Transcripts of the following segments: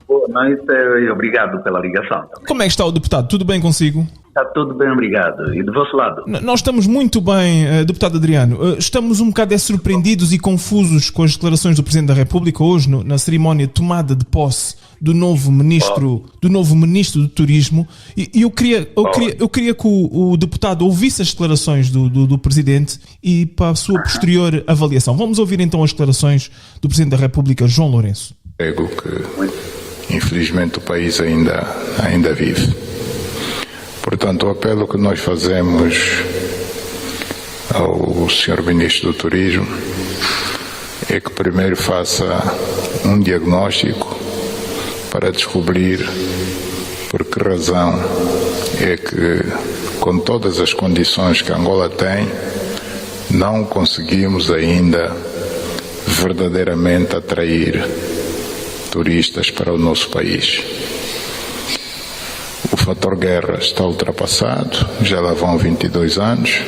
Boa noite e obrigado pela ligação também. Como é que está o deputado? Tudo bem consigo? Está tudo bem, obrigado. E do vosso lado? Nós estamos muito bem, deputado Adriano. Estamos um bocado surpreendidos e confusos com as declarações do Presidente da República hoje na cerimónia de tomada de posse do novo ministro do Turismo. E eu queria que o deputado ouvisse as declarações do Presidente e para a sua posterior avaliação. Vamos ouvir então as declarações do Presidente da República, João Lourenço. Prego que infelizmente o país ainda vive. Portanto, o apelo que nós fazemos ao Sr. Ministro do Turismo é que primeiro faça um diagnóstico para descobrir por que razão é que, com todas as condições que Angola tem, não conseguimos ainda verdadeiramente atrair turistas para o nosso país. O fator guerra está ultrapassado, já lá vão 22 anos.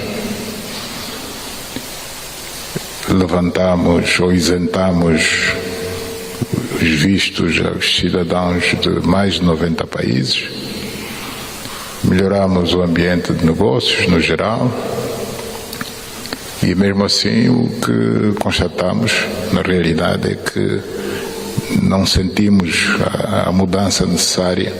Levantamos ou isentamos os vistos aos cidadãos de mais de 90 países. Melhoramos o ambiente de negócios no geral. E mesmo assim o que constatamos na realidade é que não sentimos a mudança necessária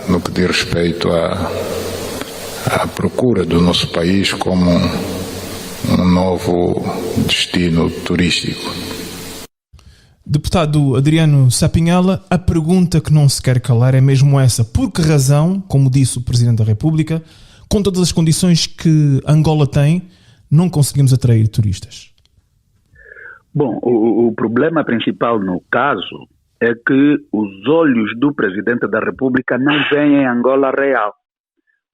no que diz respeito à procura do nosso país como um novo destino turístico. Deputado Adriano Sapinhala, a pergunta que não se quer calar é mesmo essa. Por que razão, como disse o Presidente da República, com todas as condições que Angola tem, não conseguimos atrair turistas? Bom, o problema principal no caso é que os olhos do Presidente da República não veem Angola real.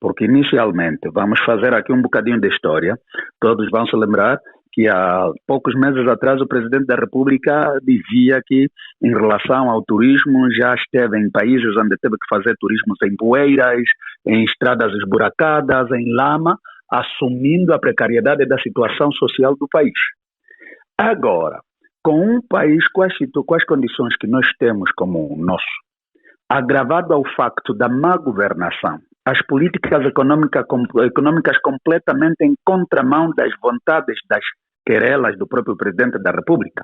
Porque inicialmente, vamos fazer aqui um bocadinho de história, todos vão se lembrar que há poucos meses atrás o Presidente da República dizia que em relação ao turismo já esteve em países onde teve que fazer turismo em poeiras, em estradas esburacadas, em lama, assumindo a precariedade da situação social do país. Agora, com um país com as condições que nós temos como o nosso, agravado ao facto da má governação, as políticas econômicas completamente em contramão das vontades, das querelas do próprio Presidente da República,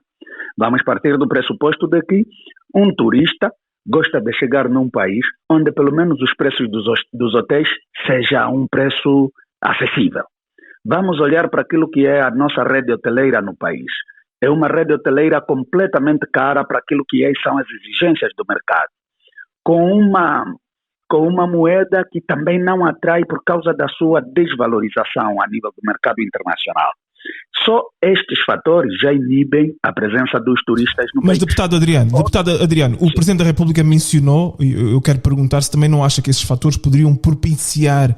vamos partir do pressuposto de que um turista gosta de chegar num país onde pelo menos os preços dos hotéis seja um preço acessível. Vamos olhar para aquilo que é a nossa rede hoteleira no país. É uma rede hoteleira completamente cara para aquilo que são as exigências do mercado. Com uma moeda que também não atrai por causa da sua desvalorização a nível do mercado internacional. Só estes fatores já inibem a presença dos turistas no país. Mas, deputado Adriano, o Presidente da República mencionou, e eu quero perguntar se também não acha que esses fatores poderiam propiciar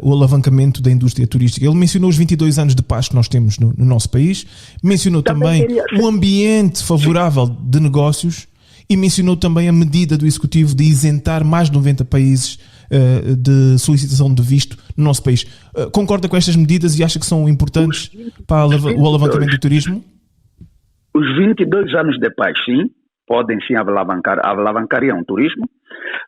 o alavancamento da indústria turística. Ele mencionou os 22 anos de paz que nós temos no nosso país, mencionou também um ambiente favorável de negócios e mencionou também a medida do Executivo de isentar mais de 90 países de solicitação de visto no nosso país. Concorda com estas medidas e acha que são importantes para o alavancamento do turismo? Os 22 anos de paz, sim, podem sim alavancariam o turismo.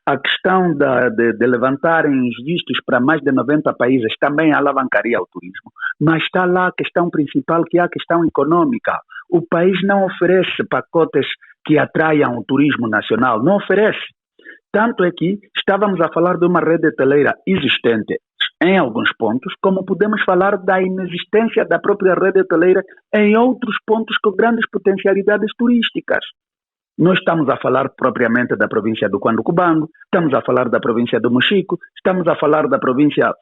A questão de levantarem os vistos para mais de 90 países também alavancaria o turismo. Mas está lá a questão principal, que é a questão econômica. O país não oferece pacotes que atraiam o turismo nacional, não oferece. Tanto é que estávamos a falar de uma rede hoteleira existente em alguns pontos, como podemos falar da inexistência da própria rede hoteleira em outros pontos com grandes potencialidades turísticas. Nós estamos a falar propriamente da província do Cuando-Cubango, estamos a falar da província do Mochico, estamos a falar da província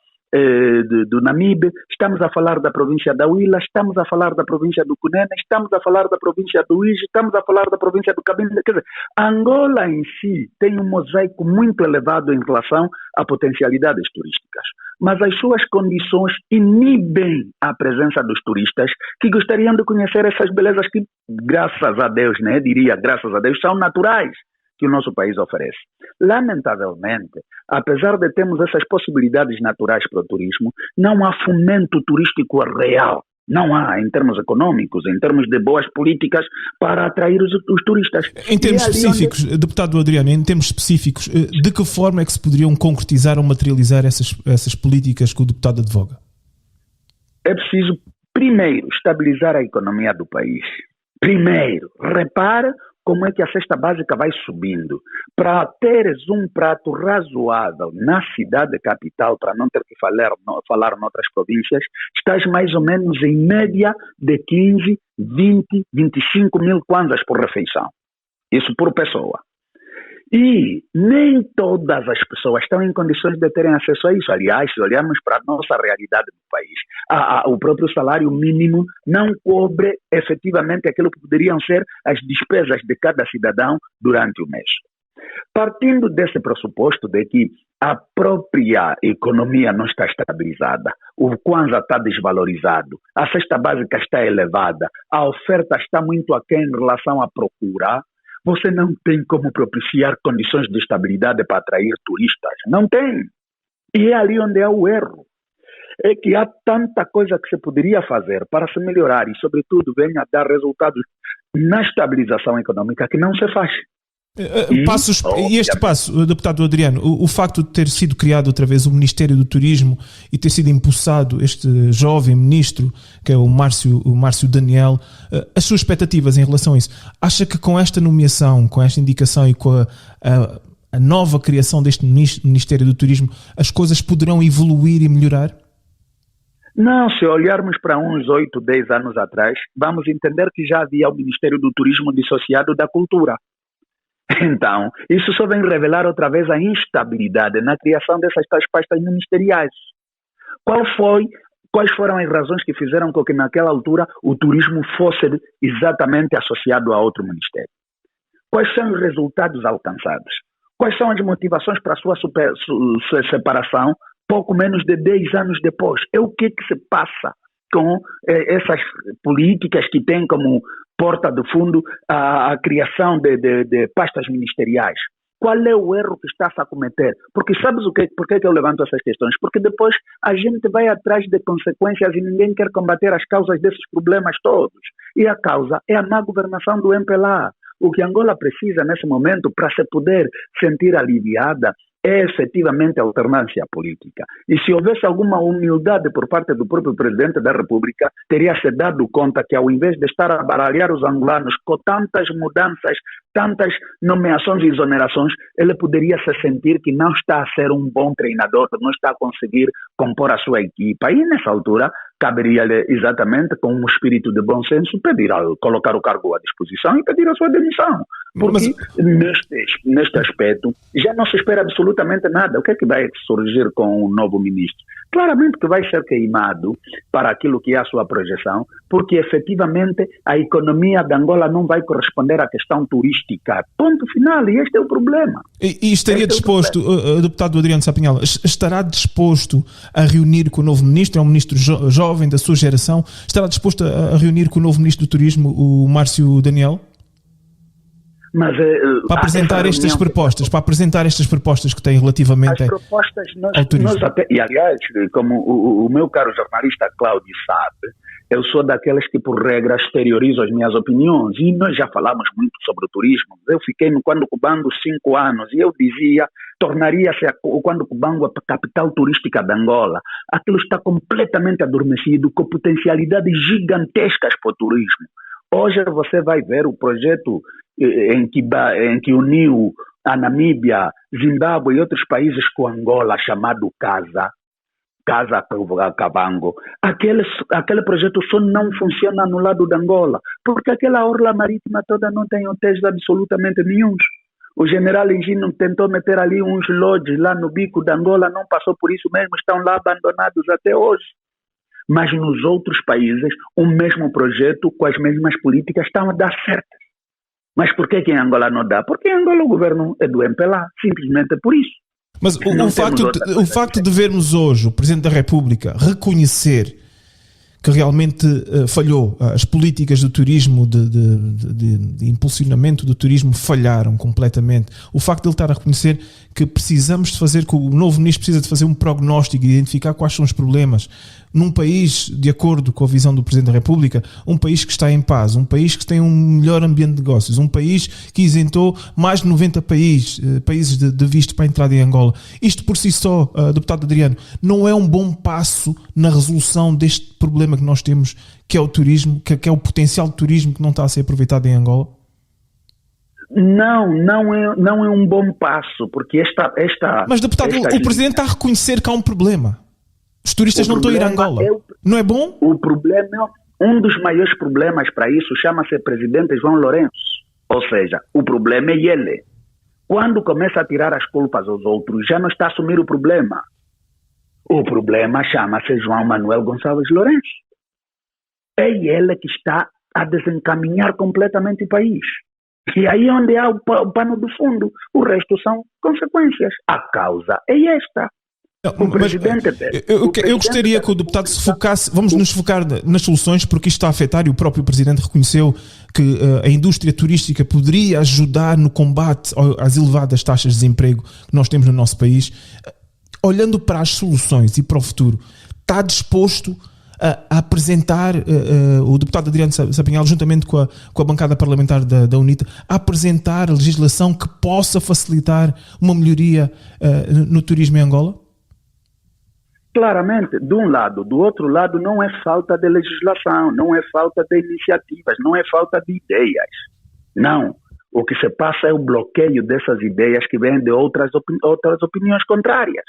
do Namibe, estamos a falar da província da Huila, estamos a falar da província do Cunene, estamos a falar da província do Uíge, estamos a falar da província do Cabinda. Quer dizer, Angola em si tem um mosaico muito elevado em relação a potencialidades turísticas, mas as suas condições inibem a presença dos turistas que gostariam de conhecer essas belezas que, graças a Deus, graças a Deus, são naturais, que o nosso país oferece. Lamentavelmente, apesar de termos essas possibilidades naturais para o turismo, não há fomento turístico real Não há em termos econômicos, em termos de boas políticas para atrair os turistas. Em termos específicos, deputado Adriano, em termos específicos, de que forma é que se poderiam concretizar ou materializar essas políticas que o deputado advoga? É preciso, primeiro, estabilizar a economia do país. Primeiro, repara como é que a cesta básica vai subindo. Para teres um prato razoável na cidade capital, para não ter que falar noutras províncias, estás mais ou menos em média de 15, 20, 25 mil kwanzas por refeição. Isso por pessoa. E nem todas as pessoas estão em condições de terem acesso a isso. Aliás, se olharmos para a nossa realidade no país, o próprio salário mínimo não cobre efetivamente aquilo que poderiam ser as despesas de cada cidadão durante o mês. Partindo desse pressuposto de que a própria economia não está estabilizada, o kwanza está desvalorizado, a cesta básica está elevada, a oferta está muito aquém em relação à procura, você não tem como propiciar condições de estabilidade para atrair turistas. Não tem. E é ali onde é o erro. É que há tanta coisa que se poderia fazer para se melhorar e, sobretudo, venha a dar resultados na estabilização econômica que não se faz. Este passo, deputado Adriano, o facto de ter sido criado outra vez o Ministério do Turismo e ter sido impulsado este jovem ministro, que é o Márcio Daniel, as suas expectativas em relação a isso? Acha que com esta nomeação, com esta indicação e com a nova criação deste Ministério do Turismo, as coisas poderão evoluir e melhorar? Não, se olharmos para uns 8, 10 anos atrás, vamos entender que já havia o Ministério do Turismo dissociado da Cultura. Então, isso só vem revelar outra vez a instabilidade na criação dessas tais pastas ministeriais. Quais foram as razões que fizeram com que naquela altura o turismo fosse exatamente associado a outro ministério? Quais são os resultados alcançados? Quais são as motivações para a sua separação pouco menos de 10 anos depois? É o que se passa com essas políticas que têm como porta do fundo a criação de pastas ministeriais? Qual é o erro que está-se a cometer? Porque sabes por que eu levanto essas questões? Porque depois a gente vai atrás de consequências e ninguém quer combater as causas desses problemas todos. E a causa é a má governação do MPLA. O que Angola precisa nesse momento para se poder sentir aliviada é efetivamente a alternância política. E se houvesse alguma humildade por parte do próprio Presidente da República, teria se dado conta que ao invés de estar a baralhar os angolanos com tantas mudanças, tantas nomeações e exonerações, ele poderia se sentir que não está a ser um bom treinador, não está a conseguir compor a sua equipa. E nessa altura, caberia-lhe exatamente com um espírito de bom senso colocar o cargo à disposição e pedir a sua demissão. Porque neste aspecto já não se espera absolutamente nada. O que é que vai surgir com o novo ministro? Claramente que vai ser queimado para aquilo que é a sua projeção, porque efetivamente a economia de Angola não vai corresponder à questão turística. Ponto final, e este é o problema. E estaria disposto, o deputado Adriano Sapinhala, estará disposto a reunir com o novo ministro, é um ministro jovem da sua geração, estará disposto a reunir com o novo ministro do Turismo, o Márcio Daniel? Mas, para apresentar estas propostas que têm relativamente ao turismo. E aliás, como o meu caro jornalista Cláudio sabe, eu sou daqueles que por regra exteriorizo as minhas opiniões, e nós já falamos muito sobre o turismo. Eu fiquei no Quando Cubango 5 anos e eu dizia, tornaria-se o Quando Cubango a capital turística de Angola. Aquilo está completamente adormecido, com potencialidades gigantescas para o turismo. Hoje você vai ver o projeto em que uniu a Namíbia, Zimbábue e outros países com Angola, chamado Casa Kavango. Aquele projeto só não funciona no lado de Angola, porque aquela orla marítima toda não tem hotéis absolutamente nenhums. O general Engino tentou meter ali uns lodges lá no bico de Angola, não passou por isso mesmo, estão lá abandonados até hoje. Mas nos outros países, o mesmo projeto com as mesmas políticas estão a dar certo. Mas por que em Angola não dá? Porque em Angola o governo é do MPLA, simplesmente por isso. Mas o facto de vermos hoje o Presidente da República reconhecer que realmente falhou, as políticas do turismo, de impulsionamento do turismo falharam completamente. O facto de ele estar a reconhecer que precisamos de fazer, que o novo ministro precisa de fazer um prognóstico e identificar quais são os problemas. num país, de acordo com a visão do Presidente da República, um país que está em paz, um país que tem um melhor ambiente de negócios, um país que isentou mais de 90 países de visto para a entrada em Angola. Isto por si só, deputado Adriano, não é um bom passo na resolução deste problema que nós temos, que é o turismo, que é o potencial de turismo que não está a ser aproveitado em Angola? Não é um bom passo, porque Mas, deputado, o Presidente está a reconhecer que há um problema. Os turistas não estão a ir a Angola. Não é bom? O problema, um dos maiores problemas para isso chama-se Presidente João Lourenço. Ou seja, o problema é ele. Quando começa a tirar as culpas aos outros, já não está a assumir o problema. O problema chama-se João Manuel Gonçalves Lourenço. É ele que está a desencaminhar completamente o país. E aí onde há o pano do fundo, o resto são consequências. A causa é esta. Eu gostaria que o deputado se focasse, vamos nos focar nas soluções, porque isto está a afetar, e o próprio Presidente reconheceu que a indústria turística poderia ajudar no combate às elevadas taxas de desemprego que nós temos no nosso país. Olhando para as soluções e para o futuro, está disposto a apresentar, o deputado Adriano Sapinhal, juntamente com a bancada parlamentar da UNITA, a apresentar a legislação que possa facilitar uma melhoria no turismo em Angola? Claramente, de um lado. Do outro lado, não é falta de legislação, não é falta de iniciativas, não é falta de ideias. Não. O que se passa é o bloqueio dessas ideias que vêm de outras opiniões contrárias.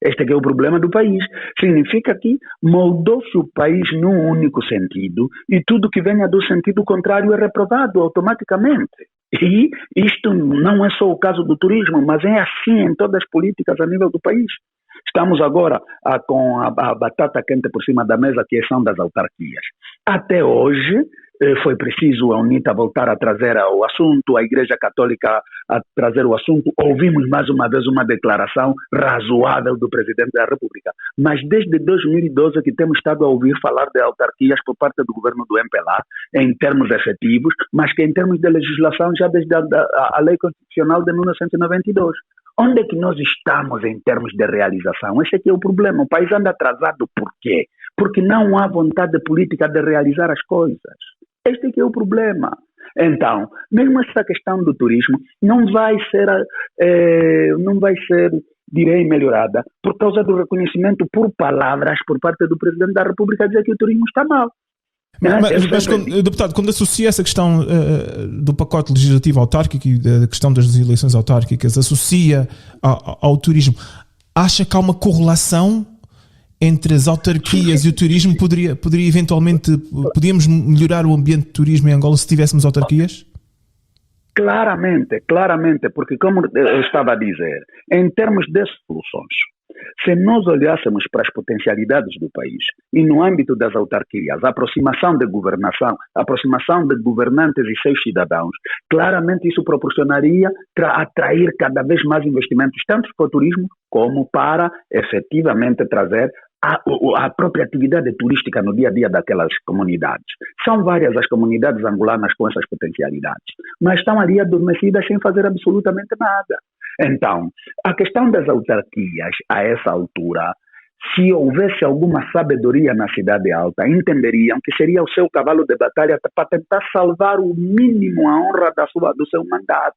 Este é o problema do país. Significa que moldou-se o país num único sentido e tudo que venha do sentido contrário é reprovado automaticamente. E isto não é só o caso do turismo, mas é assim em todas as políticas a nível do país. Estamos agora com a batata quente por cima da mesa, que são das autarquias. Até hoje, foi preciso a UNITA voltar a trazer o assunto, a Igreja Católica a trazer o assunto. Ouvimos mais uma vez uma declaração razoável do Presidente da República. Mas desde 2012 que temos estado a ouvir falar de autarquias por parte do governo do MPLA, em termos efetivos, mas que em termos de legislação já desde a Lei Constitucional de 1992. Onde é que nós estamos em termos de realização? Esse aqui é o problema. O país anda atrasado por quê? Porque não há vontade política de realizar as coisas. Este aqui é o problema. Então, mesmo essa questão do turismo não vai ser, direi, melhorada por causa do reconhecimento por palavras por parte do Presidente da República dizer que o turismo está mal. Mas deputado, quando associa essa questão do pacote legislativo autárquico e da questão das eleições autárquicas, associa ao turismo, acha que há uma correlação entre as autarquias e o turismo? Poderia eventualmente, podíamos melhorar o ambiente de turismo em Angola se tivéssemos autarquias? Claramente, porque como eu estava a dizer, em termos de soluções, se nós olhássemos para as potencialidades do país e no âmbito das autarquias, a aproximação de governação, a aproximação de governantes e seus cidadãos, claramente isso proporcionaria atrair cada vez mais investimentos, tanto para o turismo como para efetivamente trazer a própria atividade turística no dia a dia daquelas comunidades. São várias as comunidades angolanas com essas potencialidades, mas estão ali adormecidas sem fazer absolutamente nada. Então, a questão das autarquias, a essa altura, se houvesse alguma sabedoria na Cidade Alta, entenderiam que seria o seu cavalo de batalha para tentar salvar o mínimo a honra do seu mandato.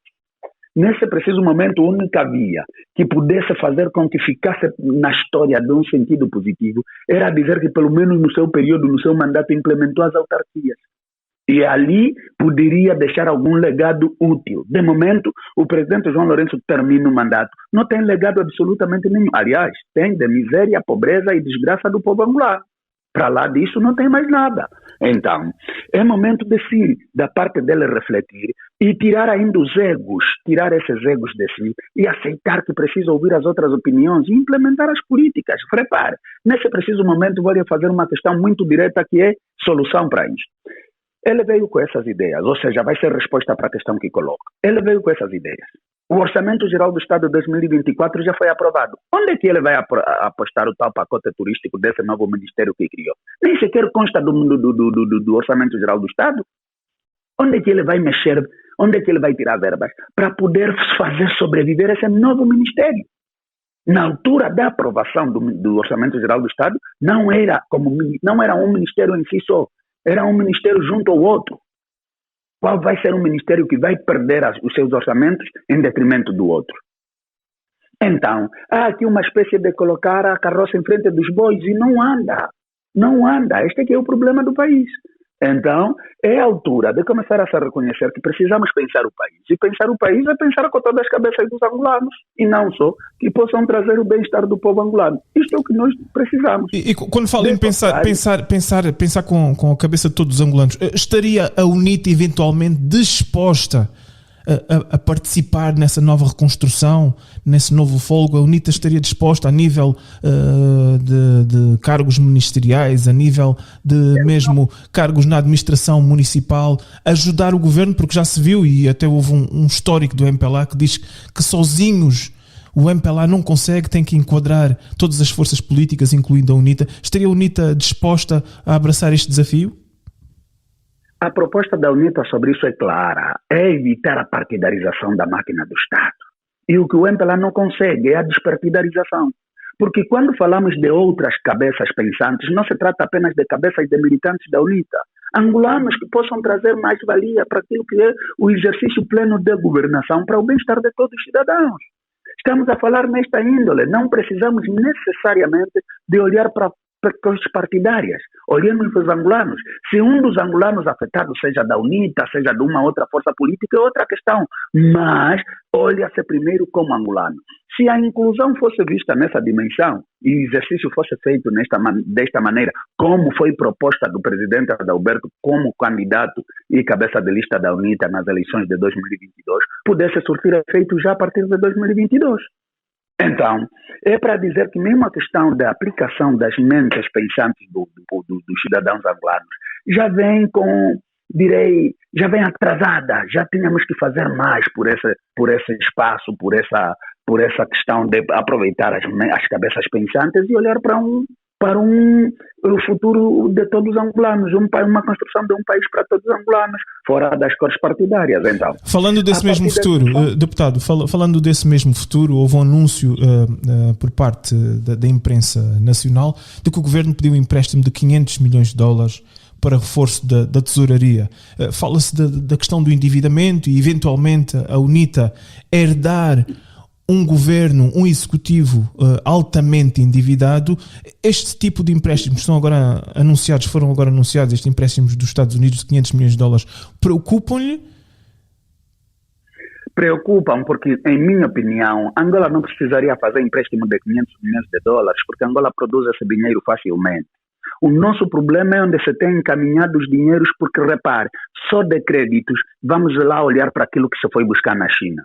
Nesse preciso momento, a única via que pudesse fazer com que ficasse na história de um sentido positivo era dizer que, pelo menos no seu período, no seu mandato, implementou as autarquias. E ali poderia deixar algum legado útil. De momento, o presidente João Lourenço termina o mandato. Não tem legado absolutamente nenhum. Aliás, tem de miséria, pobreza e desgraça do povo angolano. Para lá disso não tem mais nada. Então, é momento de si, da parte dele refletir e tirar ainda os egos, tirar esses egos de si e aceitar que precisa ouvir as outras opiniões e implementar as políticas. Repare, nesse preciso momento vou lhe fazer uma questão muito direta que é solução para isso. Ele veio com essas ideias, ou seja, vai ser resposta para a questão que coloca. Ele veio com essas ideias. O Orçamento Geral do Estado de 2024 já foi aprovado. Onde é que ele vai apostar o tal pacote turístico desse novo ministério que criou? Nem sequer consta do Orçamento Geral do Estado. Onde é que ele vai mexer? Onde é que ele vai tirar verbas para poder fazer sobreviver esse novo ministério? Na altura da aprovação do Orçamento Geral do Estado, não era um ministério em si só, era um ministério junto ao outro. Qual vai ser um ministério que vai perder os seus orçamentos em detrimento do outro? Então, há aqui uma espécie de colocar a carroça em frente dos bois e não anda. Não anda. Este aqui é o problema do país. Então, é a altura de começar a se reconhecer que precisamos pensar o país. E pensar o país é pensar com todas as cabeças dos angolanos. E não só que possam trazer o bem-estar do povo angolano. Isto é o que nós precisamos. E quando falo em pensar com a cabeça de todos os angolanos, estaria a UNITA eventualmente disposta a participar nessa nova reconstrução, nesse novo fôlego? A UNITA estaria disposta a nível de cargos ministeriais, a nível de mesmo cargos na administração municipal, ajudar o governo, porque já se viu, e até houve um histórico do MPLA que diz que sozinhos o MPLA não consegue, tem que enquadrar todas as forças políticas, incluindo a UNITA. Estaria a UNITA disposta a abraçar este desafio? A proposta da UNITA sobre isso é clara, é evitar a partidarização da máquina do Estado. E o que o MPLA não consegue é a despartidarização. Porque quando falamos de outras cabeças pensantes, não se trata apenas de cabeças de militantes da UNITA. Angolanos que possam trazer mais valia para aquilo que é o exercício pleno de governação para o bem-estar de todos os cidadãos. Estamos a falar nesta índole, não precisamos necessariamente de olhar para coisas partidárias. Olhemos para os angolanos. Se um dos angolanos afetados seja da UNITA, seja de uma outra força política, é outra questão. Mas olha-se primeiro como angolano. Se a inclusão fosse vista nessa dimensão e o exercício fosse feito desta maneira, como foi proposta do presidente Adalberto como candidato e cabeça de lista da UNITA nas eleições de 2022, pudesse surtir efeito já a partir de 2022. Então, é para dizer que mesmo a questão da aplicação das mentes pensantes dos cidadãos angolanos já vem já vem atrasada, já tínhamos que fazer mais por esse espaço, por essa questão de aproveitar as cabeças pensantes e olhar para o futuro de todos os angolanos, uma construção de um país para todos os angolanos, fora das cores partidárias. Então, falando desse mesmo futuro, deputado, falando desse mesmo futuro, houve um anúncio por parte da imprensa nacional de que o governo pediu um empréstimo de $500 milhões para reforço da tesouraria. Fala-se da questão do endividamento e eventualmente a UNITA herdar um governo, um executivo altamente endividado. Este tipo de empréstimos foram agora anunciados, estes empréstimos dos Estados Unidos de $500 milhões, preocupam-lhe? Preocupam porque, em minha opinião, Angola não precisaria fazer empréstimo de $500 milhões, porque Angola produz esse dinheiro facilmente. O nosso problema é onde se tem encaminhado os dinheiros, porque, repare, só de créditos, vamos lá olhar para aquilo que se foi buscar na China.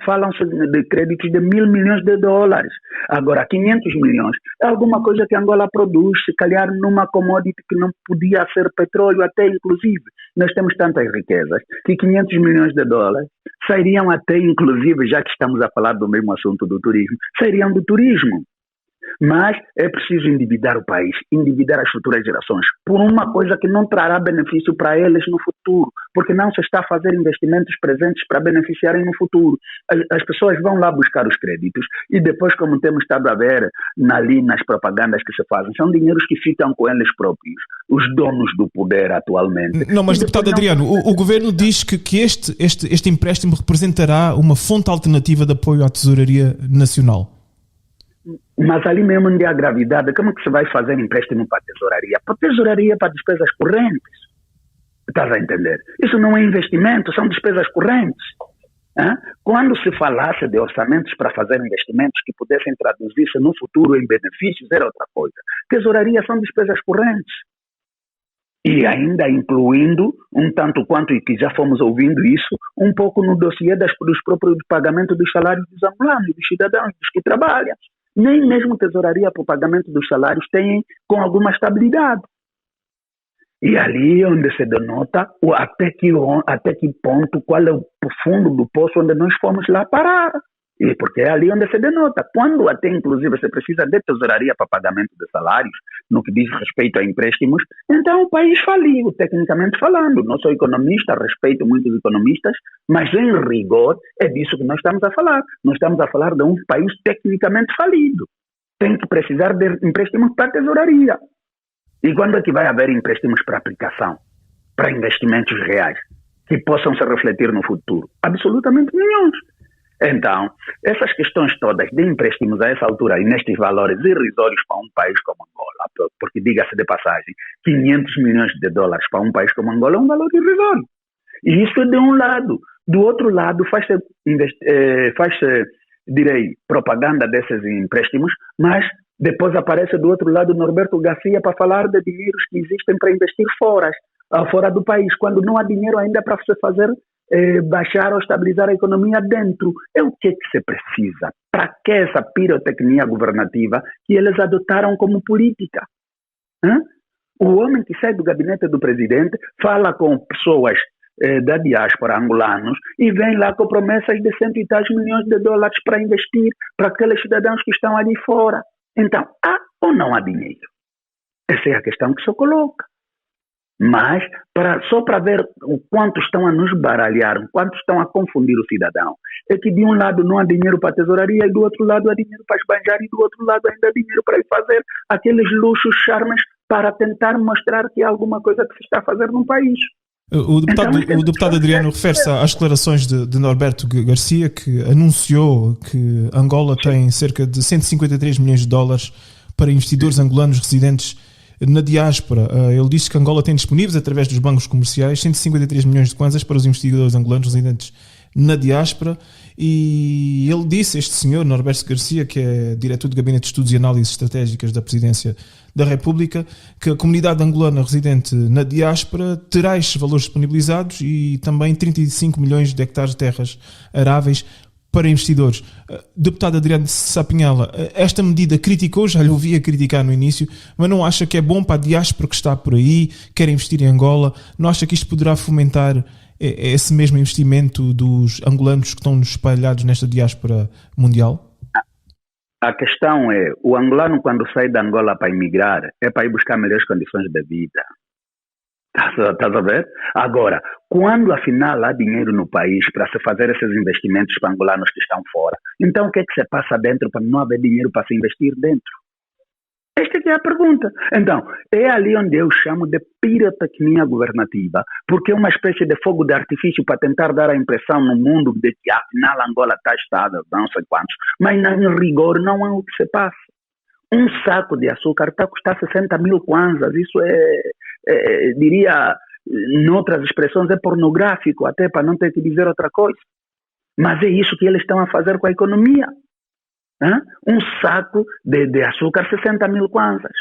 Falam-se de créditos de $1.000 milhões. Agora, 500 milhões é alguma coisa que Angola produz, se calhar numa commodity que não podia ser petróleo até, inclusive. Nós temos tantas riquezas que $500 milhões sairiam até, inclusive, já que estamos a falar do mesmo assunto do turismo, sairiam do turismo. Mas é preciso endividar o país, endividar as futuras gerações, por uma coisa que não trará benefício para eles no futuro, porque não se está a fazer investimentos presentes para beneficiarem no futuro. As pessoas vão lá buscar os créditos e depois, como temos estado a ver ali nas propagandas que se fazem, são dinheiros que ficam com eles próprios, os donos do poder atualmente. Não, mas deputado Adriano, o governo diz que este empréstimo representará uma fonte alternativa de apoio à tesouraria nacional. Mas ali mesmo onde há gravidade, como é que se vai fazer empréstimo para a tesouraria? Para a tesouraria, para despesas correntes. Estás a entender? Isso não é investimento, são despesas correntes. Quando se falasse de orçamentos para fazer investimentos que pudessem traduzir-se no futuro em benefícios, era outra coisa. Tesouraria são despesas correntes. E ainda incluindo, um tanto quanto, e que já fomos ouvindo isso, um pouco no dossiê dos próprios pagamentos dos salários dos angolanos, dos cidadãos, dos que trabalham. Nem mesmo tesouraria para o pagamento dos salários tem com alguma estabilidade. E ali é onde se denota até que ponto, qual é o fundo do poço onde nós fomos lá parar. E porque é ali onde se denota. Quando até, inclusive, você precisa de tesouraria para pagamento de salários, no que diz respeito a empréstimos, então o país faliu, tecnicamente falando. Não sou economista, respeito muitos economistas, mas em rigor é disso que nós estamos a falar. Nós estamos a falar de um país tecnicamente falido. Tem que precisar de empréstimos para a tesouraria. E quando é que vai haver empréstimos para aplicação, para investimentos reais, que possam se refletir no futuro? Absolutamente nenhum. Então, essas questões todas de empréstimos a essa altura e nestes valores irrisórios para um país como Angola, porque diga-se de passagem, 500 milhões de dólares para um país como Angola é um valor irrisório. E isso é de um lado. Do outro lado, faz-se propaganda desses empréstimos, mas depois aparece do outro lado Norberto Garcia para falar de dinheiros que existem para investir fora do país, quando não há dinheiro ainda para você fazer baixar ou estabilizar a economia dentro. É o que se precisa? Para que essa pirotecnia governativa que eles adotaram como política? O homem que sai do gabinete do presidente fala com pessoas da diáspora, angolanos, e vem lá com promessas de 100 e tais milhões de dólares para investir para aqueles cidadãos que estão ali fora. Então, há ou não há dinheiro? Essa é a questão que se coloca. Mas, só para ver o quanto estão a nos baralhar, o quanto estão a confundir o cidadão, é que de um lado não há dinheiro para a tesouraria e do outro lado há dinheiro para esbanjar e do outro lado ainda há dinheiro para ir fazer aqueles luxos, charmes, para tentar mostrar que há alguma coisa que se está a fazer num país. O deputado Adriano refere-se às declarações de Norberto Garcia, que anunciou que Angola tem cerca de 153 milhões de dólares para investidores angolanos residentes na diáspora. Ele disse que Angola tem disponíveis, através dos bancos comerciais, 153 milhões de kwanzas para os investidores angolanos residentes na diáspora. E ele disse, este senhor, Norberto Garcia, que é diretor do Gabinete de Estudos e Análises Estratégicas da Presidência da República, que a comunidade angolana residente na diáspora terá estes valores disponibilizados e também 35 milhões de hectares de terras aráveis para investidores. Deputado Adriano Sapinhala, esta medida criticou, já lhe ouvia criticar no início, mas não acha que é bom para a diáspora que está por aí, quer investir em Angola? Não acha que isto poderá fomentar esse mesmo investimento dos angolanos que estão espalhados nesta diáspora mundial? A questão é, o angolano quando sai da Angola para emigrar, é para ir buscar melhores condições de vida. Estás a ver? Agora, quando afinal há dinheiro no país para se fazer esses investimentos para angolanos que estão fora, então o que é que se passa dentro para não haver dinheiro para se investir dentro? Esta é a pergunta. Então, é ali onde eu chamo de pirotecnia governativa, porque é uma espécie de fogo de artifício para tentar dar a impressão no mundo de que afinal Angola está estável, não sei quantos, mas em rigor não é o que se passa. Um saco de açúcar está a custar 60 mil kwanzas, isso diria, noutras expressões, é pornográfico, até para não ter que dizer outra coisa. Mas é isso que eles estão a fazer com a economia. Um saco de açúcar, 60 mil kwanzas.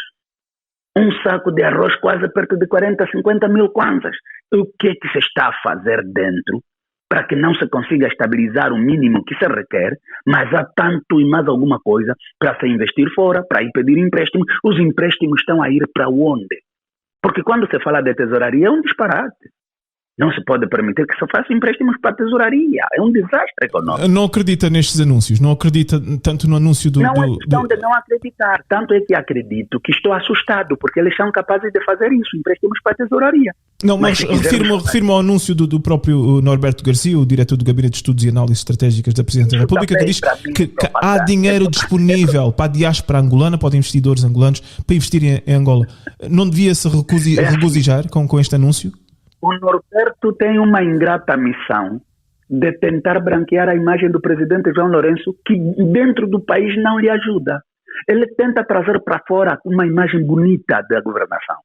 Um saco de arroz, quase perto de 40, 50 mil kwanzas. O que é que se está a fazer dentro para que não se consiga estabilizar o mínimo que se requer, mas há tanto e mais alguma coisa para se investir fora, para ir pedir empréstimo? Os empréstimos estão a ir para onde? Porque quando se fala de tesouraria é um disparate. Não se pode permitir que se façam empréstimos para a tesouraria. É um desastre econômico. Não acredita nestes anúncios? Não acredita tanto no anúncio do... Não é questão de não acreditar. Tanto é que acredito que estou assustado, porque eles são capazes de fazer isso, empréstimos para a tesouraria. Não, mas refiro-me ao anúncio do próprio Norberto Garcia, o diretor do Gabinete de Estudos e Análises Estratégicas da Presidência da República, que diz que há dinheiro disponível para a diáspora angolana, para investidores angolanos, para investir em Angola. Não devia-se regozijar com este anúncio? O Norberto tem uma ingrata missão de tentar branquear a imagem do presidente João Lourenço, que dentro do país não lhe ajuda. Ele tenta trazer para fora uma imagem bonita da governação.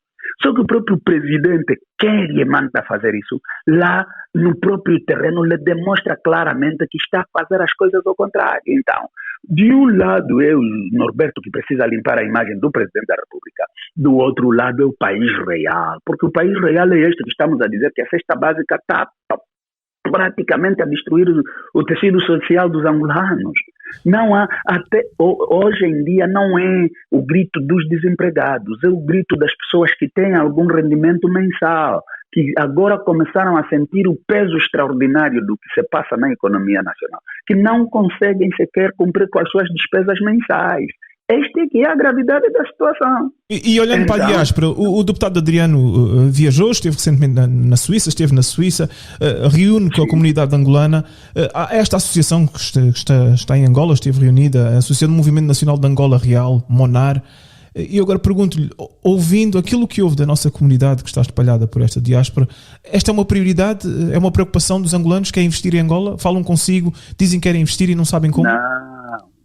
Só que o próprio presidente, quem lhe manda fazer isso, lá no próprio terreno, lhe demonstra claramente que está a fazer as coisas ao contrário. Então, de um lado é o Norberto que precisa limpar a imagem do presidente da República, do outro lado é o país real, porque o país real é este que estamos a dizer, que a cesta básica está praticamente a destruir o tecido social dos angolanos. Não há, até hoje em dia não é o grito dos desempregados, é o grito das pessoas que têm algum rendimento mensal, que agora começaram a sentir o peso extraordinário do que se passa na economia nacional, que não conseguem sequer cumprir com as suas despesas mensais. Esta é que é a gravidade da situação. E olhando para a diáspora, o deputado Adriano viajou, esteve recentemente na Suíça, reúne com a comunidade angolana. Há esta associação que está em Angola, esteve reunida, a Associação do Movimento Nacional de Angola Real, MONAR. E eu agora pergunto-lhe, ouvindo aquilo que houve da nossa comunidade que está espalhada por esta diáspora, esta é uma prioridade, é uma preocupação dos angolanos que querem investir em Angola? Falam consigo, dizem que querem investir e não sabem como?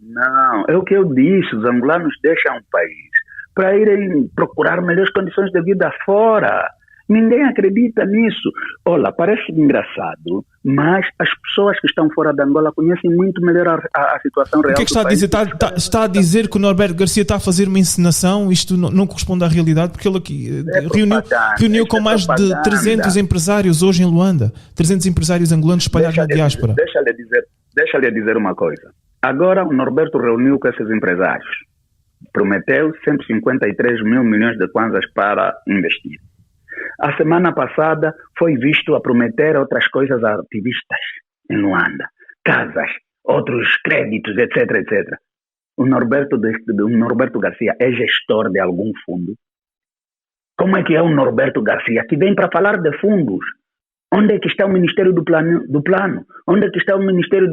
Não, é o que eu disse, os angolanos deixam o país para irem procurar melhores condições de vida fora. Ninguém acredita nisso. Olha, parece engraçado, mas as pessoas que estão fora de Angola conhecem muito melhor a situação real. O que é que está a dizer? Está a dizer que o Norberto Garcia está a fazer uma encenação? Isto não corresponde à realidade, porque ele aqui reuniu com mais de 300 empresários hoje em Luanda. 300 empresários angolanos espalhados na diáspora. Deixa-lhe dizer uma coisa. Agora o Norberto reuniu com esses empresários. Prometeu 153 mil milhões de kwanzas para investir. A semana passada foi visto a prometer outras coisas a ativistas em Luanda. Casas, outros créditos, etc, etc. O Norberto Garcia é gestor de algum fundo? Como é que é o Norberto Garcia que vem para falar de fundos? Onde é que está o Ministério do Plano? Onde é que está o Ministério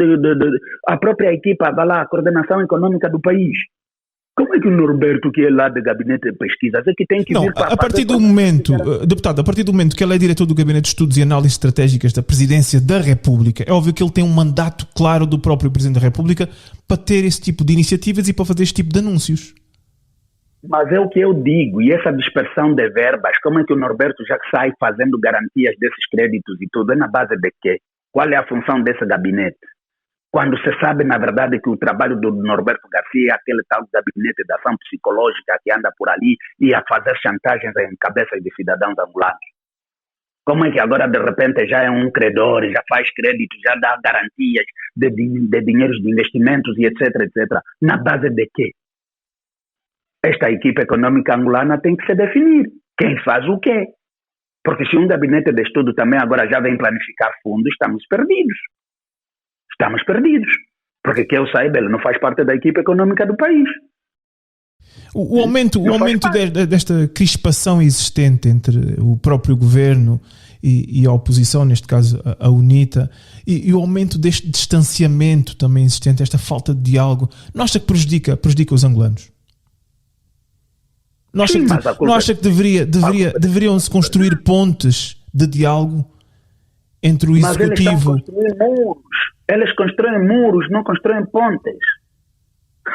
a própria equipa, a coordenação econômica do país? Como é que o Norberto, que é lá do gabinete de pesquisas, é que tem que vir para... A partir do momento, deputado, a partir do momento que ele é diretor do Gabinete de Estudos e Análises Estratégicas da Presidência da República, é óbvio que ele tem um mandato claro do próprio Presidente da República para ter esse tipo de iniciativas e para fazer este tipo de anúncios. Mas é o que eu digo, e essa dispersão de verbas, como é que o Norberto já sai fazendo garantias desses créditos e tudo? É na base de quê? Qual é a função desse gabinete? Quando se sabe, na verdade, que o trabalho do Norberto Garcia é aquele tal gabinete de ação psicológica que anda por ali e a fazer chantagens em cabeças de cidadãos angolanos. Como é que agora, de repente, já é um credor, já faz crédito, já dá garantias de dinheiros de investimentos e etc, etc. Na base de quê? Esta equipe econômica angolana tem que se definir. Quem faz o quê? Porque se um gabinete de estudo também agora já vem planificar fundos, estamos perdidos. Estamos perdidos, porque que eu saiba, ele não faz parte da equipe econômica do país. O aumento desta crispação existente entre o próprio governo e a oposição, neste caso a UNITA, e o aumento deste distanciamento também existente, esta falta de diálogo, não acha que prejudica os angolanos? Não acha que deveriam-se construir pontes de diálogo entre o executivo... Eles constroem muros, não constroem pontes.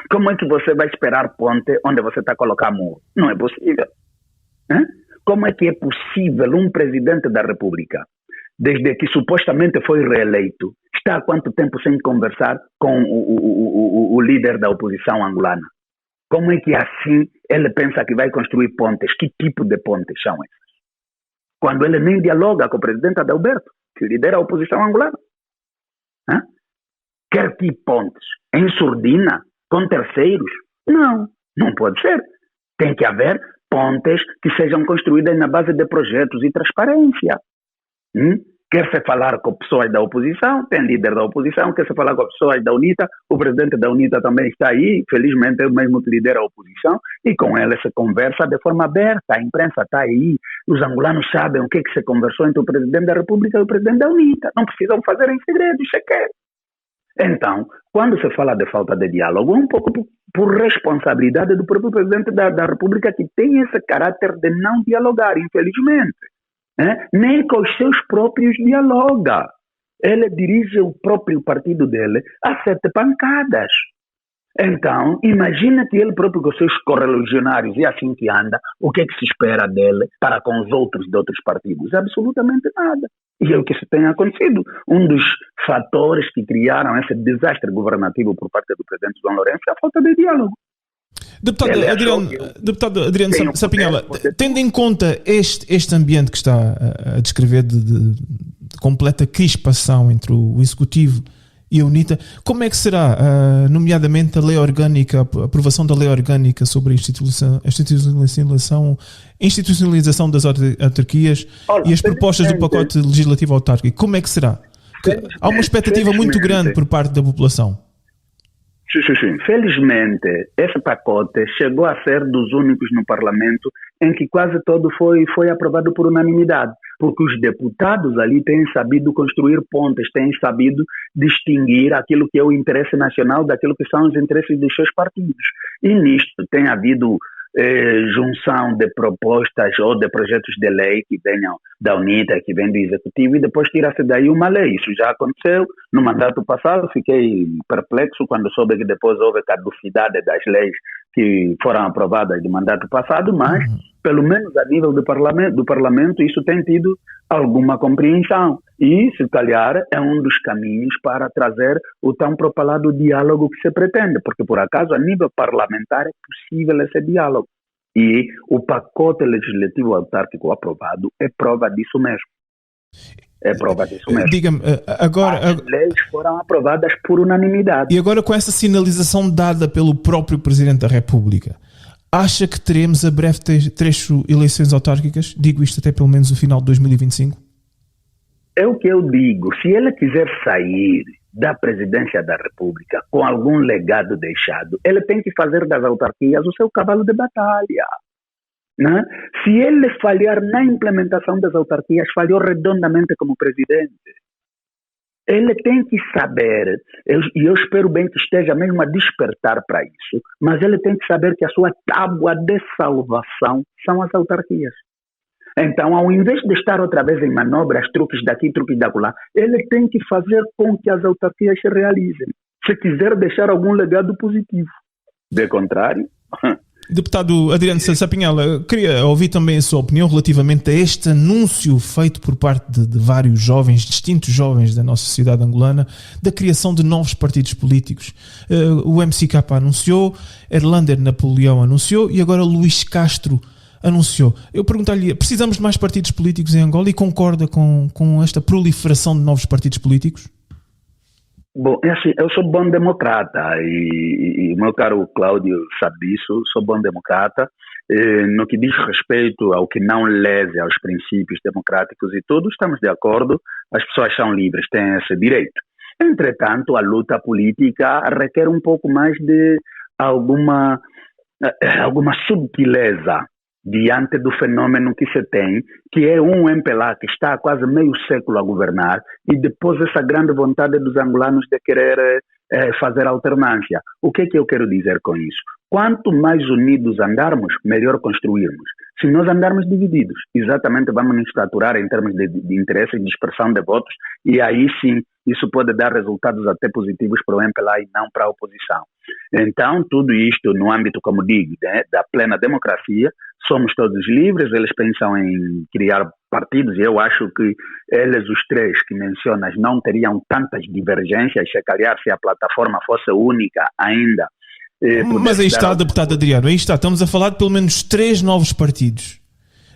Como é que você vai esperar ponte onde você está a colocar muro? Não é possível. Como é que é possível um presidente da República, desde que supostamente foi reeleito, está há quanto tempo sem conversar com o líder da oposição angolana? Como é que assim ele pensa que vai construir pontes? Que tipo de pontes são essas? Quando ele nem dialoga com o presidente Adalberto, que lidera a oposição angolana. Quer que pontes em surdina com terceiros? Não pode ser. Tem que haver pontes que sejam construídas na base de projetos e transparência. Quer-se falar com pessoas da oposição, tem líder da oposição, quer-se falar com pessoas da UNITA, o presidente da UNITA também está aí, felizmente é o mesmo que lidera a oposição, e com ele se conversa de forma aberta, a imprensa está aí, os angolanos sabem o que se conversou entre o presidente da República e o presidente da UNITA, não precisam fazer em segredo sequer. Então, quando se fala de falta de diálogo, é um pouco por responsabilidade do próprio presidente da República, que tem esse caráter de não dialogar, infelizmente. Nem com os seus próprios dialoga. Ele dirige o próprio partido dele a 7 pancadas. Então, imagina que ele próprio com os seus correligionários e assim que anda, o que é que se espera dele para com os outros de outros partidos? Absolutamente nada. E é o que se tem acontecido. Um dos fatores que criaram esse desastre governativo por parte do presidente João Lourenço é a falta de diálogo. Deputado Adriano Sapinhala, tendo em conta este ambiente que está a descrever de completa crispação entre o Executivo e a UNITA. Como é que será, nomeadamente, a lei orgânica, a aprovação da lei orgânica sobre a institucionalização das autarquias e as propostas do pacote legislativo autárquico? Como é que será? Há uma expectativa muito grande por parte da população. Sim. Felizmente, esse pacote chegou a ser dos únicos no Parlamento em que quase todo foi aprovado por unanimidade, porque os deputados ali têm sabido construir pontes, têm sabido distinguir aquilo que é o interesse nacional daquilo que são os interesses dos seus partidos. E nisto tem havido junção de propostas ou de projetos de lei que venham da UNITA, que vem do Executivo, e depois tira-se daí uma lei. Isso já aconteceu no mandato passado. Fiquei perplexo quando soube que depois houve caducidade das leis que foram aprovadas do mandato passado, mas pelo menos a nível do parlamento isso tem tido alguma compreensão. E, se calhar, é um dos caminhos para trazer o tão propalado diálogo que se pretende, porque, por acaso, a nível parlamentar é possível esse diálogo. E o pacote legislativo autárquico aprovado é prova disso mesmo. Diga-me, agora... As leis foram aprovadas por unanimidade. E agora, com essa sinalização dada pelo próprio Presidente da República, acha que teremos a breve trecho eleições autárquicas? Digo isto até pelo menos o final de 2025? É o que eu digo. Se ele quiser sair da presidência da República com algum legado deixado, ele tem que fazer das autarquias o seu cavalo de batalha. Né? Se ele falhar na implementação das autarquias, falhou redondamente como presidente. Ele tem que saber, e eu espero bem que esteja mesmo a despertar para isso, mas ele tem que saber que a sua tábua de salvação são as autarquias. Então, ao invés de estar outra vez em manobras, truques daqui, truques da lá, ele tem que fazer com que as autarquias se realizem, se quiser deixar algum legado positivo. De contrário... Deputado Adriano Santos Sapinhala, queria ouvir também a sua opinião relativamente a este anúncio feito por parte de vários jovens, distintos jovens da nossa sociedade angolana, da criação de novos partidos políticos. O MCK anunciou, Erlander Napoleão anunciou e agora Luís Castro anunciou. Eu perguntar-lhe, precisamos de mais partidos políticos em Angola e concorda com esta proliferação de novos partidos políticos? Bom, é assim, eu sou bom democrata e o meu caro Cláudio sabe disso, sou bom democrata. No que diz respeito ao que não lese aos princípios democráticos e tudo, estamos de acordo, as pessoas são livres, têm esse direito. Entretanto, a luta política requer um pouco mais de alguma subtileza diante do fenômeno que se tem, que é um MPLA que está há quase meio século a governar e depois essa grande vontade dos angolanos de querer fazer alternância. O que é que eu quero dizer com isso? Quanto mais unidos andarmos, melhor construirmos. Se nós andarmos divididos, exatamente vamos nos fraturar em termos de interesse e de expressão de votos, e aí sim isso pode dar resultados até positivos para o MPLA e não para a oposição. Então, tudo isto no âmbito, como digo, da plena democracia, somos todos livres, eles pensam em criar partidos e eu acho que eles, os três que mencionas, não teriam tantas divergências, se calhar se a plataforma fosse única ainda. Mas aí está, deputado Adriano, aí está, estamos a falar de pelo menos 3 novos partidos.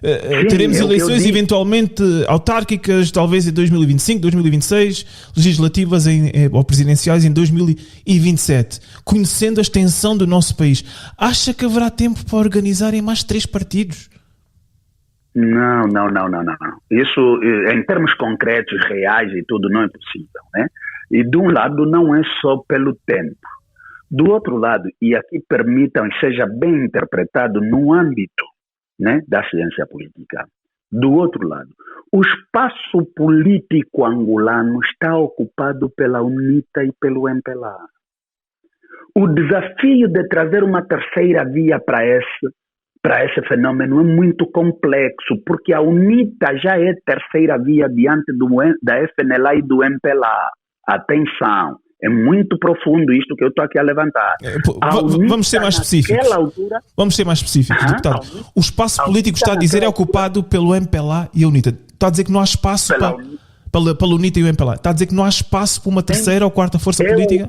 Sim, teremos eleições eventualmente autárquicas, talvez em 2025, 2026, legislativas ou presidenciais em 2027. Conhecendo a extensão do nosso país, acha que haverá tempo para organizarem mais 3 partidos? Não. Isso, em termos concretos, reais e tudo, não é possível, né? E de um lado não é só pelo tempo. Do outro lado, e aqui permitam que seja bem interpretado no âmbito, né, da ciência política. Do outro lado, o espaço político angolano está ocupado pela UNITA e pelo MPLA. O desafio de trazer uma terceira via para esse fenômeno é muito complexo, porque a UNITA já é terceira via diante da FNLA e do MPLA. Atenção! É muito profundo isto que eu estou aqui a levantar. Vamos ser mais específicos. Vamos ser mais específicos, deputado. O espaço político está a dizer é ocupado pelo MPLA e a UNITA. Está a dizer que não há espaço pela UNITA e o MPLA. Está a dizer que não há espaço para uma terceira ou quarta força política?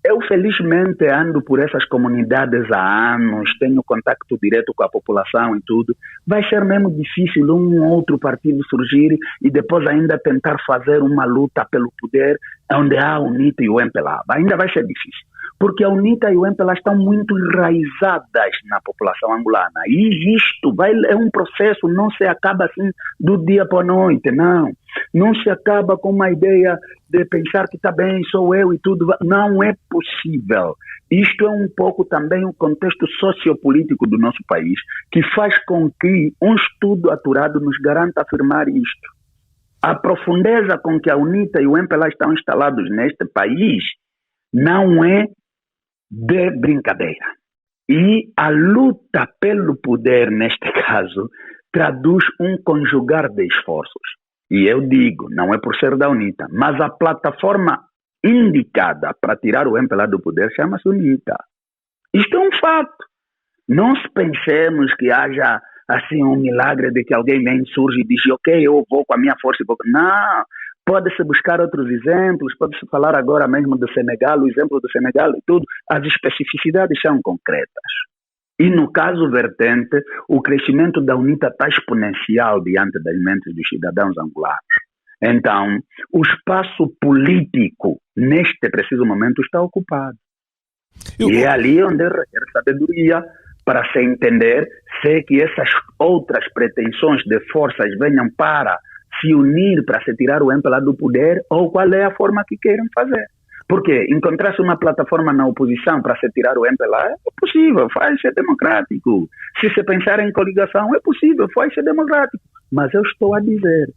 Eu, felizmente, ando por essas comunidades há anos, tenho contato direto com a população e tudo. Vai ser mesmo difícil um outro partido surgir e depois ainda tentar fazer uma luta pelo poder onde há a UNITA e o MPLA. Ainda vai ser difícil, porque a UNITA e o MPLA estão muito enraizadas na população angolana. E isto é um processo, não se acaba assim do dia para a noite, não. Não se acaba com uma ideia de pensar que está bem, sou eu e tudo. Não é possível. Isto é um pouco também o contexto sociopolítico do nosso país, que faz com que um estudo aturado nos garanta afirmar isto. A profundeza com que a UNITA e o MPLA estão instalados neste país não é de brincadeira. E a luta pelo poder, neste caso, traduz um conjugar de esforços. E eu digo, não é por ser da UNITA, mas a plataforma indicada para tirar o MPLA do poder chama-se UNITA. Isto é um fato. Não se pensemos que haja assim um milagre de que alguém vem, surge e diz, ok, eu vou com a minha força. Não, pode-se buscar outros exemplos, pode-se falar agora mesmo do Senegal, o exemplo do Senegal e tudo. As especificidades são concretas. E no caso vertente, o crescimento da UNITA está exponencial diante das mentes dos cidadãos angolanos. Então, o espaço político, neste preciso momento, está ocupado. E é ali onde requer sabedoria para se entender se que essas outras pretensões de forças venham para se unir, para se tirar o MPLA do poder, ou qual é a forma que queiram fazer. Porque encontrar-se uma plataforma na oposição para se tirar o MPLA é possível, faz-se democrático. Se se pensar em coligação, é possível, faz-se democrático. Mas eu estou a dizer...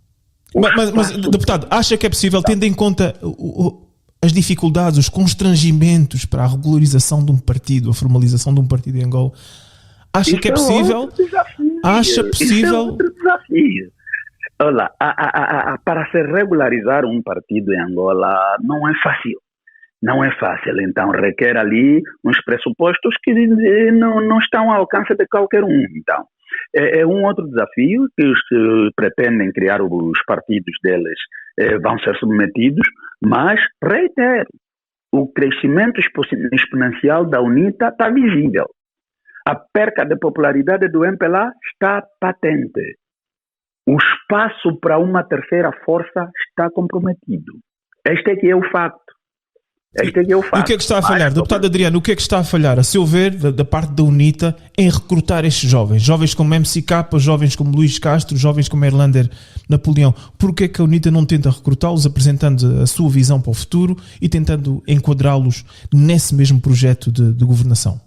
Mas, deputado, acha que é possível, tendo em conta as dificuldades, os constrangimentos para a regularização de um partido, a formalização de um partido em Angola, acha que é possível? Acha possível? Isso é outro desafio. Olha, para se regularizar um partido em Angola não é fácil. Não é fácil, então requer ali uns pressupostos que não estão ao alcance de qualquer um. Então, é um outro desafio que os que pretendem criar os partidos deles vão ser submetidos, mas, reitero, o crescimento exponencial da UNITA está visível. A perca de popularidade do MPLA está patente. O espaço para uma terceira força está comprometido. Este é que é o facto. E o que é que está a falhar? Deputado Adriano, o que é que está a falhar, a seu ver, da parte da UNITA, em recrutar estes jovens? Jovens como MCK, jovens como Luís Castro, jovens como Erlander Napoleão. Porquê é que a UNITA não tenta recrutá-los, apresentando a sua visão para o futuro e tentando enquadrá-los nesse mesmo projeto de governação?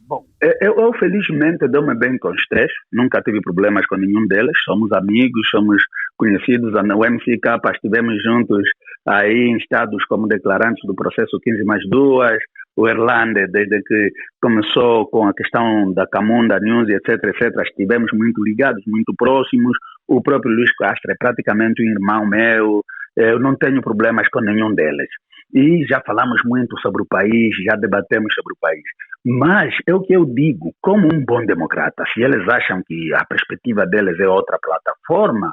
Bom, eu felizmente dou-me bem com os três, nunca tive problemas com nenhum deles, somos amigos, somos conhecidos, o MCK estivemos juntos aí em estados como declarantes do processo 15+2, o Erlander, desde que começou com a questão da Camunda News, etc, estivemos muito ligados, muito próximos, o próprio Luís Castro é praticamente um irmão meu, eu não tenho problemas com nenhum deles. E já falamos muito sobre o país, já debatemos sobre o país. Mas é o que eu digo, como um bom democrata, se eles acham que a perspectiva deles é outra plataforma,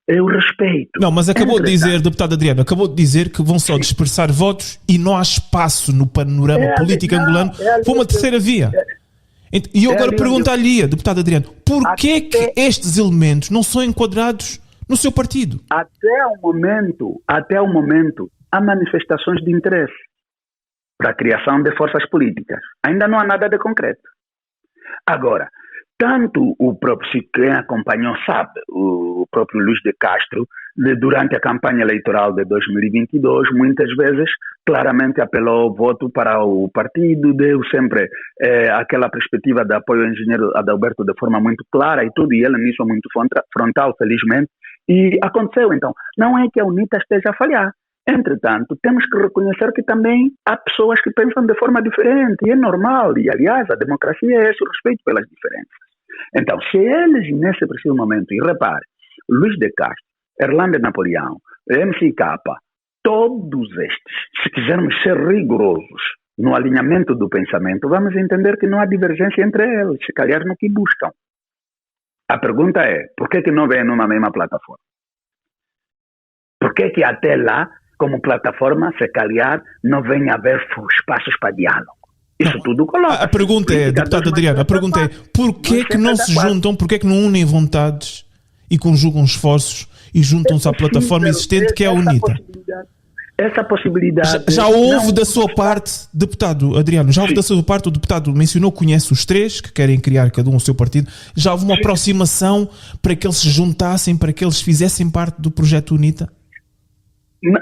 eu respeito. Não, mas acabou de dizer, deputado Adriano, acabou de dizer que vão só dispersar votos e não há espaço no panorama político angolano para uma terceira via. E eu agora pergunto-lhe, deputado Adriano, porquê que estes elementos não são enquadrados no seu partido? Até o momento, há manifestações de interesse para a criação de forças políticas. Ainda não há nada de concreto. Agora, tanto o próprio, se quem acompanhou sabe, o próprio Luís de Castro, durante a campanha eleitoral de 2022, muitas vezes claramente apelou o voto para o partido, deu sempre aquela perspectiva de apoio ao engenheiro Adalberto de forma muito clara e tudo, e ele nisso muito frontal, felizmente, e aconteceu. Então, não é que a UNITA esteja a falhar. Entretanto, temos que reconhecer que também há pessoas que pensam de forma diferente, e é normal, e aliás, a democracia é esse, o respeito pelas diferenças. Então, se eles, nesse preciso momento, e repare, Luís de Castro, Erlander Napoleão, MCK, todos estes, se quisermos ser rigorosos no alinhamento do pensamento, vamos entender que não há divergência entre eles, se calhar no que buscam. A pergunta é, por que não vêm numa mesma plataforma? Por que até lá como plataforma, se calhar, não venha a haver espaços para diálogo. Isso tudo coloca. A pergunta é, deputado Adriano, a pergunta é, porquê que não se juntam, porquê que não unem vontades e conjugam esforços e juntam-se à plataforma existente que é a UNITA? Essa possibilidade... Já houve da sua parte, deputado Adriano, já houve da sua parte, o deputado mencionou, conhece os três, que querem criar cada um o seu partido, já houve uma aproximação para que eles se juntassem, para que eles fizessem parte do projeto UNITA?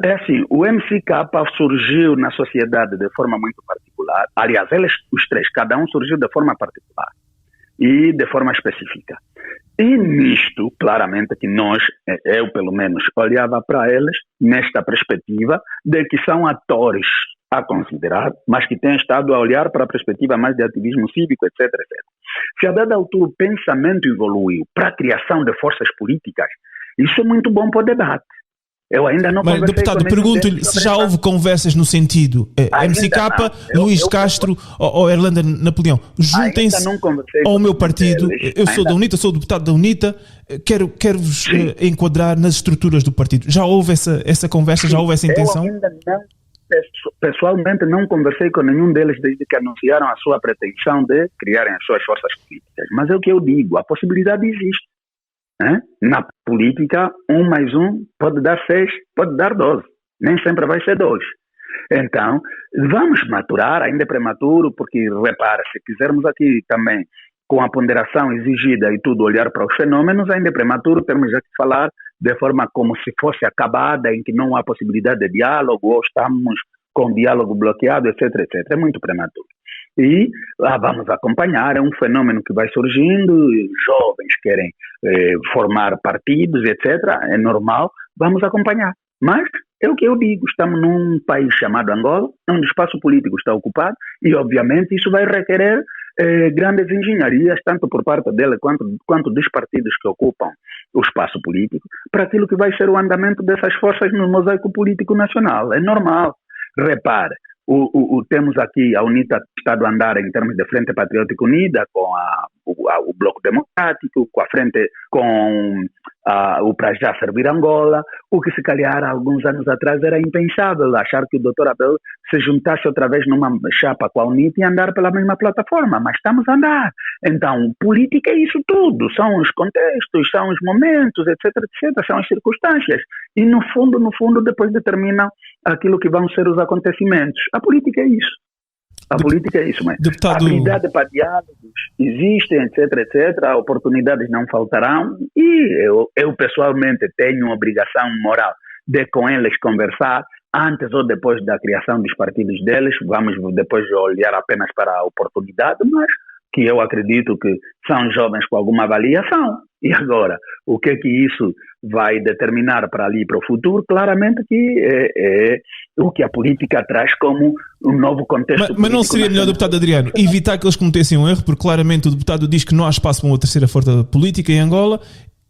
É assim, o MCK surgiu na sociedade de forma muito particular. Aliás, eles, os três, cada um surgiu de forma particular e de forma específica. E nisto, claramente, que nós, eu pelo menos, olhava para eles nesta perspectiva de que são atores a considerar, mas que têm estado a olhar para a perspectiva mais de ativismo cívico, etc, etc. Se a dada altura o pensamento evoluiu para a criação de forças políticas, isso é muito bom para o debate. Eu ainda não conversei. Mas, deputado, pergunto-lhe se já houve conversas no sentido MCK, Luís Castro ou Erlander Napoleão, juntem-se ao meu partido, eu sou da UNITA, sou deputado da UNITA, quero-vos enquadrar nas estruturas do partido. Já houve essa conversa, já houve essa intenção? Eu ainda não, pessoalmente não conversei com nenhum deles desde que anunciaram a sua pretensão de criarem as suas forças políticas. Mas é o que eu digo, a possibilidade existe. Na política, 1 mais 1 pode dar 6, pode dar 12. Nem sempre vai ser 2. Então, vamos maturar, ainda é prematuro, porque, repara, se quisermos aqui também, com a ponderação exigida e tudo, olhar para os fenômenos, ainda é prematuro, temos já que falar de forma como se fosse acabada, em que não há possibilidade de diálogo, ou estamos com o diálogo bloqueado, etc, etc. É muito prematuro. E vamos acompanhar, é um fenômeno que vai surgindo, jovens querem formar partidos, etc. É normal, vamos acompanhar. Mas é o que eu digo, estamos num país chamado Angola, onde o espaço político está ocupado e, obviamente, isso vai requerer grandes engenharias, tanto por parte dele quanto dos partidos que ocupam o espaço político, para aquilo que vai ser o andamento dessas forças no mosaico político nacional. É normal. Repare, temos aqui a UNITA estado a andar em termos de Frente Patriótica Unida, com o Bloco Democrático, com a frente, com o Para Já Servir Angola, o que se calhar há alguns anos atrás era impensável, achar que o Dr. Abel se juntasse outra vez numa chapa com a UNITA e andar pela mesma plataforma, mas estamos a andar. Então, política é isso tudo, são os contextos, são os momentos, etc, etc, são as circunstâncias, e no fundo, depois determinam aquilo que vão ser os acontecimentos. A política é isso. A política é isso mesmo. A habilidade para diálogos existem, etc, etc. Oportunidades não faltarão e eu pessoalmente tenho uma obrigação moral de com eles conversar antes ou depois da criação dos partidos deles. Vamos depois olhar apenas para a oportunidade, mas que eu acredito que são jovens com alguma avaliação. E agora, o que isso vai determinar para ali, para o futuro? Claramente que é o que a política traz como um novo contexto. Mas não seria melhor, deputado Adriano, evitar que eles cometessem um erro, porque claramente o deputado diz que não há espaço para uma terceira força política em Angola,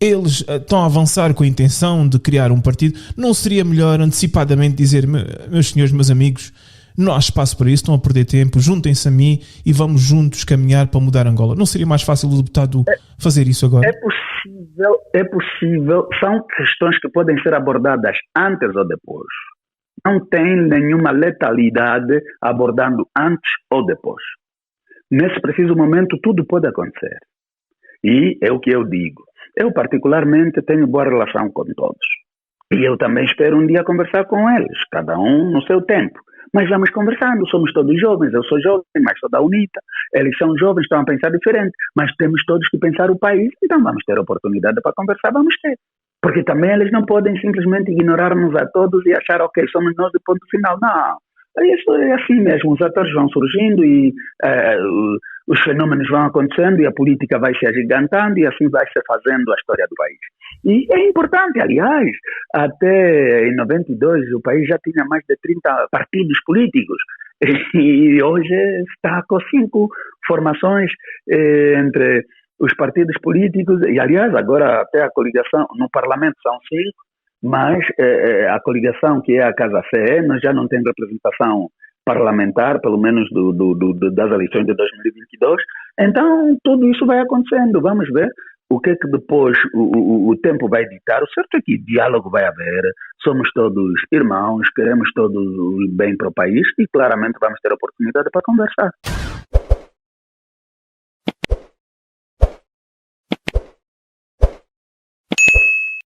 eles estão a avançar com a intenção de criar um partido. Não seria melhor antecipadamente dizer, meus senhores, meus amigos, não há espaço para isso, estão a perder tempo, juntem-se a mim e vamos juntos caminhar para mudar Angola? Não seria mais fácil o deputado fazer isso agora? É possível, são questões que podem ser abordadas antes ou depois. Não tem nenhuma letalidade abordando antes ou depois. Nesse preciso momento tudo pode acontecer. E é o que eu digo. Eu particularmente tenho boa relação com todos. E eu também espero um dia conversar com eles, cada um no seu tempo. Mas vamos conversando, somos todos jovens, eu sou jovem, mas sou da UNITA, eles são jovens, estão a pensar diferente, mas temos todos que pensar o país, então vamos ter oportunidade para conversar, vamos ter. Porque também eles não podem simplesmente ignorar-nos a todos e achar, ok, somos nós de ponto final. Não, isso é assim mesmo, os atores vão surgindo e os fenômenos vão acontecendo e a política vai se agigantando e assim vai se fazendo a história do país. E é importante, aliás, até em 92 o país já tinha mais de 30 partidos políticos e hoje está com 5 formações entre os partidos políticos e, aliás, agora até a coligação no Parlamento são 5, mas a coligação que é a Casa CE, nós já não temos representação parlamentar, pelo menos das eleições de 2022. Então, tudo isso vai acontecendo. Vamos ver o que é que depois o tempo vai ditar? O certo é que diálogo vai haver, somos todos irmãos, queremos todos o bem para o país e claramente vamos ter oportunidade para conversar.